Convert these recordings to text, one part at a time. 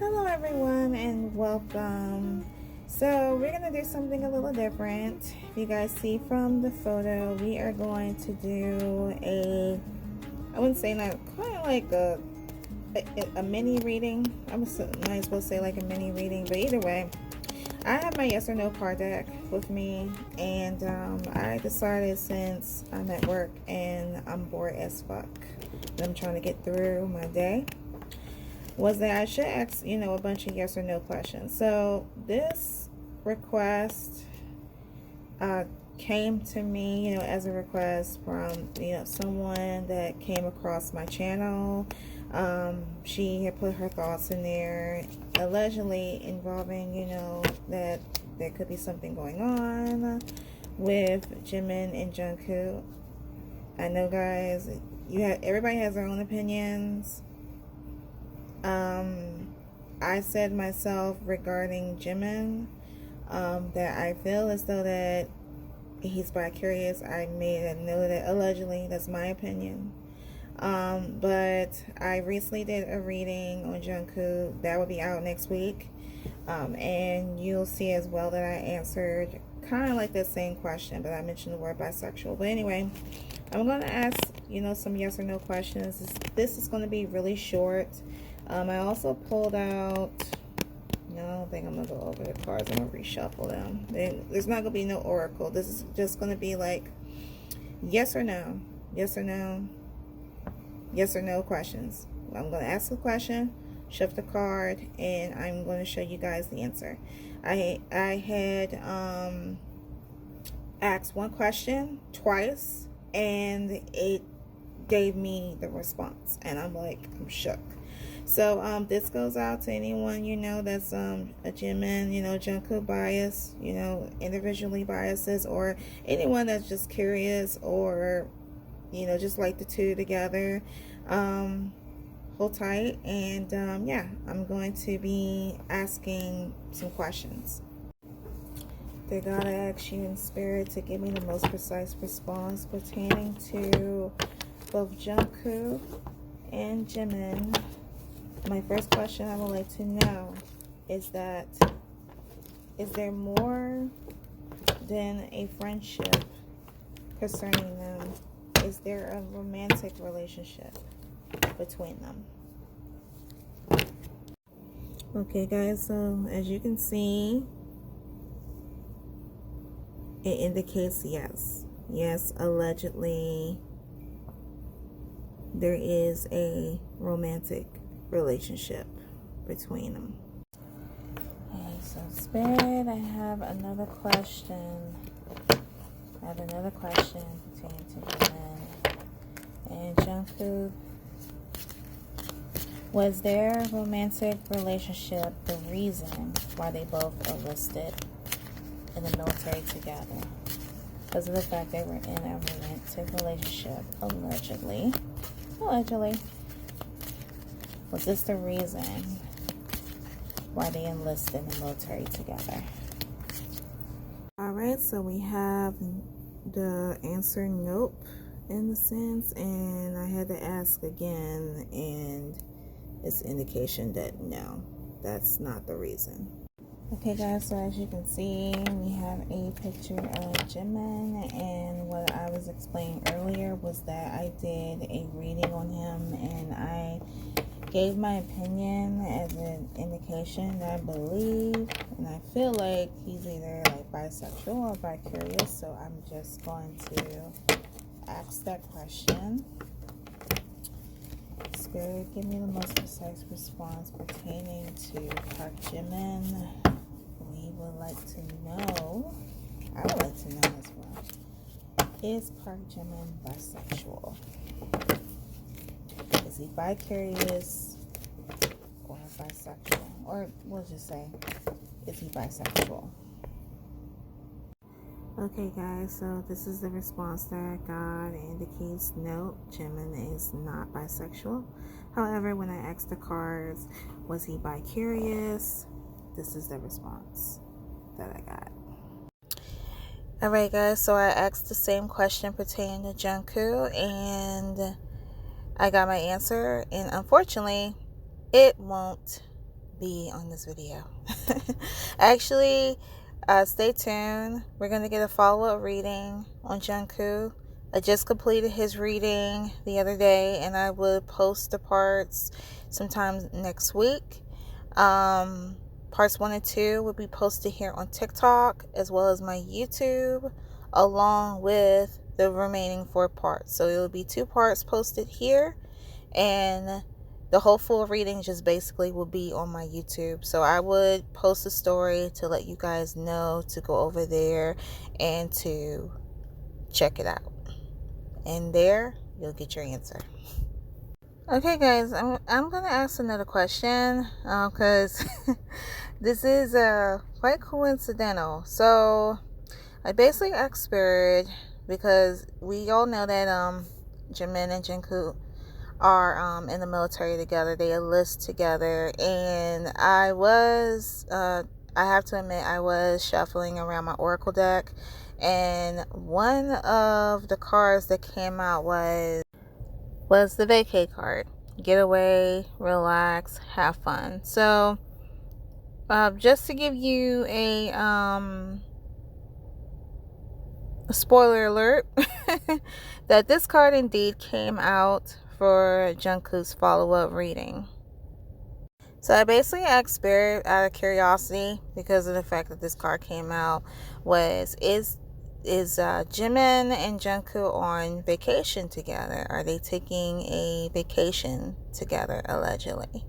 Hello everyone and welcome. So we're going to do something a little different. If you guys see from the photo, we are going to do I wouldn't say not quite like a mini reading. I might as well say like a mini reading, but either way, I have my yes or no card deck with me, and I decided, since I'm at work and I'm bored as fuck and I'm trying to get through my day, was that I should ask, a bunch of yes or no questions. So this request came to me, as a request from, someone that came across my channel. She had put her thoughts in there, allegedly involving, that there could be something going on with Jimin and Jungkook. I know, guys, everybody has their own opinions. I said myself regarding Jimin that I feel as though that he's bi-curious. I made a note that allegedly, that's my opinion. But I recently did a reading on Jungkook that will be out next week, and you'll see as well that I answered kind of like the same question, but I mentioned the word bisexual. But anyway, I'm going to ask some yes or no questions. This is going to be really short. I also pulled out, I don't think I'm going to go over the cards. I'm going to reshuffle them. There's not going to be no oracle. This is just going to be like yes or no, yes or no, yes or no questions. I'm going to ask a question, shift the card, and I'm going to show you guys the answer. I had asked one question twice, and it gave me the response, and I'm shook. So this goes out to anyone that's a Jimin, Jungkook bias, individually biases, or anyone that's just curious, or just like the two together. Hold tight, and yeah, I'm going to be asking some questions. They gotta ask you in spirit to give me the most precise response pertaining to both Jungkook and Jimin. My first question I would like to know is that, is there more than a friendship concerning them? Is there a romantic relationship between them? Okay, guys, so as you can see, it indicates yes. Yes, allegedly, there is a romantic relationship between them. Okay, so Spirit, I have another question. Pertaining to Jimin and Jungkook. Was their romantic relationship the reason why they both enlisted in the military together? Because of the fact they were in a romantic relationship, allegedly. Was this the reason why they enlisted in the military together? Alright, so we have the answer nope, in the sense, and I had to ask again, and it's indication that no, that's not the reason. Okay, guys, so as you can see, we have a picture of Jimin, and what I was explaining earlier was that I did a reading on him, and I gave my opinion as an indication that I believe and I feel like he's either like bisexual or bi-curious. So I'm just going to ask that question. Spirit, give me the most precise response pertaining to parkjimin. We would like to know, I would like to know as well, is parkjimin bisexual? Is he bi-curious or bisexual? Or we'll just say, is he bisexual? Okay, guys, so this is the response that I got. It indicates no, Jimin is not bisexual. However, when I asked the cards, was he bi-curious? This is the response that I got. Alright, guys, so I asked the same question pertaining to Jungkook, and I got my answer, and unfortunately, it won't be on this video. Actually, stay tuned. We're going to get a follow-up reading on Jungkook. I just completed his reading the other day, and I will post the parts sometime next week. Parts 1 and 2 will be posted here on TikTok as well as my YouTube, along with the remaining 4 parts. So it will be 2 parts posted here, and the whole full reading just basically will be on my YouTube. So I would post a story to let you guys know to go over there and to check it out. And there, you'll get your answer. Okay, guys, I'm going to ask another question because this is quite coincidental. So I basically asked Spirit because we all know that Jimin and Jungkook are in the military together. They enlist together, and I have to admit, I was shuffling around my Oracle deck, and one of the cards that came out was the vacay card. Get away, relax, have fun. So just to give you a spoiler alert, that this card indeed came out for Jungkook's follow-up reading. So I basically asked Spirit out of curiosity, because of the fact that this card came out, is Jimin and Jungkook on vacation together? Are they taking a vacation together, allegedly?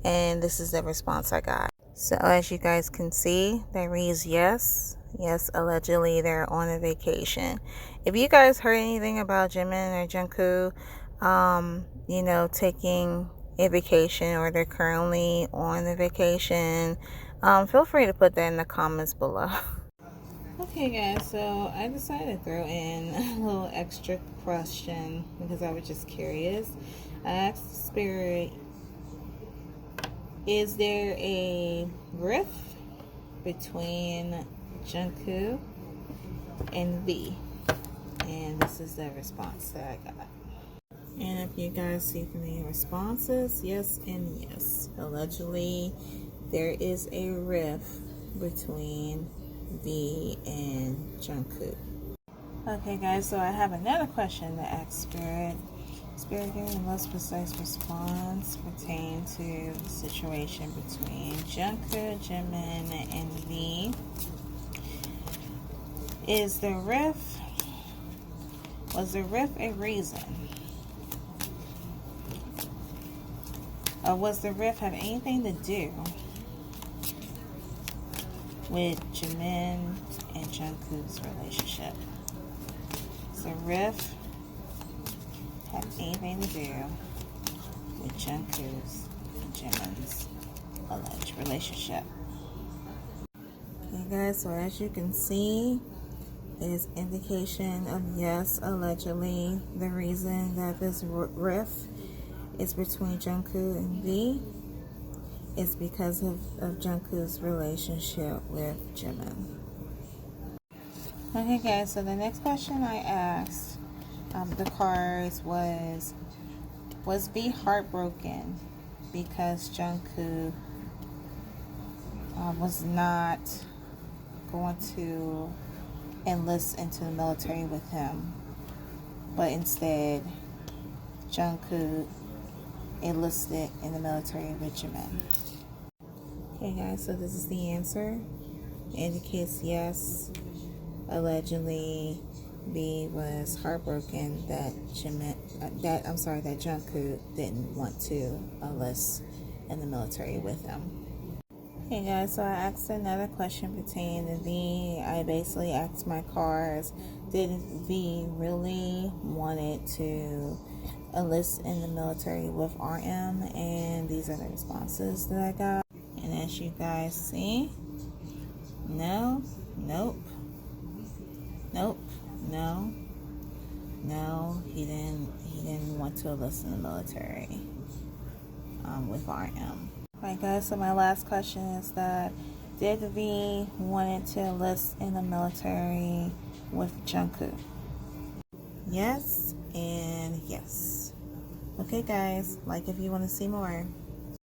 And this is the response I got. So as you guys can see, that reads yes. Yes, allegedly they're on a vacation. If you guys heard anything about Jimin or Jungkook, taking a vacation, or they're currently on the vacation, feel free to put that in the comments below. Okay, guys, so I decided to throw in a little extra question because I was just curious. I asked Spirit, is there a rift between Jungkook and V? And this is the response that I got. And if you guys see from the responses, yes and yes. Allegedly, there is a rift between V and Jungkook. Okay, guys, so I have another question to ask Spirit. Spirit, give me the most precise response pertaining to the situation between Jungkook, Jimin, and V. Was the rift a reason? Or was the rift have anything to do with Jimin and Jungkook's relationship? Does the rift have anything to do with Jungkook's and Jimin's alleged relationship? Okay, guys, so as you can see, it is indication of yes, allegedly. The reason that this rift is between Jungkook and V is because of Jungkook's relationship with Jimin. Okay, guys, so the next question I asked the cards was V heartbroken because Jungkook was not going to enlist into the military with him, but instead Jungkook enlisted in the military with Jimin? Okay, guys, so this is the answer. It indicates yes, allegedly V was heartbroken that Jungkook didn't want to enlist in the military with him. Okay, guys, so I asked another question pertaining to V. I basically asked my cards, did V really wanted to enlist in the military with RM? And these are the responses that I got. And as you guys see, no, nope, nope, no, he didn't want to enlist in the military with RM. Alright, guys, so my last question is that, did V wanted to enlist in the military with Jungkook? Yes and yes. Okay, guys, like if you want to see more.